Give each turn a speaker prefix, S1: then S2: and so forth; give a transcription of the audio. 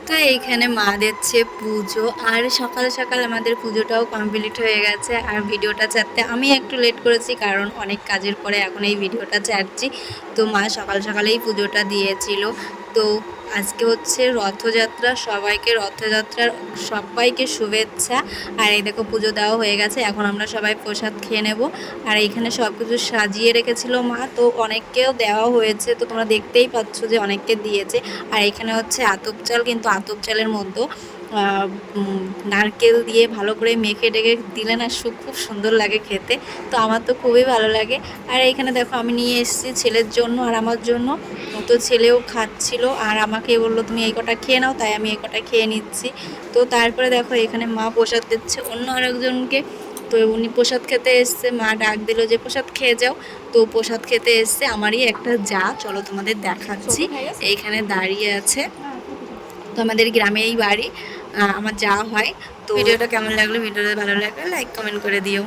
S1: তো এইখানে মা দিচ্ছে পুজো, আর সকাল সকাল আমাদের পুজোটাও কমপ্লিট হয়ে গেছে। আর ভিডিওটা ছাড়তে আমি একটু লেট করেছি, কারণ অনেক কাজের পরে এখন এই ভিডিওটা ছাড়ছি। তো মা সকাল সকালেই পুজোটা দিয়েছিল। তো আজকে হচ্ছে রথযাত্রা, সবাইকে রথযাত্রার সবাইকে শুভেচ্ছা। আর এই দেখো পুজো দেওয়া হয়ে গেছে, এখন আমরা সবাই প্রসাদ খেয়ে নেব। আর এইখানে সব কিছু সাজিয়ে রেখেছিল মা, তো অনেককেও দেওয়া হয়েছে, তো তোমরা দেখতেই পাচ্ছ যে অনেককে দিয়েছে। আর এখানে হচ্ছে আতপ চাল, কিন্তু আতপ চালের মধ্যে নারকেল দিয়ে ভালো করে মেখে টেকে দিলে না খুব সুন্দর লাগে খেতে। তো আমার তো খুবই ভালো লাগে। আর এইখানে দেখো আমি নিয়ে এসেছি ছেলের জন্য আর আমার জন্য। তো ছেলেও খাচ্ছিল আর আমাকে বললো তুমি এই কটা খেয়ে নাও, তাই আমি এই কটা খেয়ে নিচ্ছি। তো তারপরে দেখো এখানে মা প্রসাদ দিচ্ছে অন্য আরেকজনকে। তো উনি প্রসাদ খেতে এসছে, মা ডাক দিল যে প্রসাদ খেয়ে যাও। তো প্রসাদ খেতে এসছে আমারই একটা যা, চলো তোমাদের দেখাচ্ছি। এইখানে দাঁড়িয়ে আছে। তো আমাদের গ্রামেই বাড়ি, আমার যা হয়। তো ভিডিওটা কেমন লাগলো, ভিডিওটা ভালো লাগলে লাইক কমেন্ট করে দিও।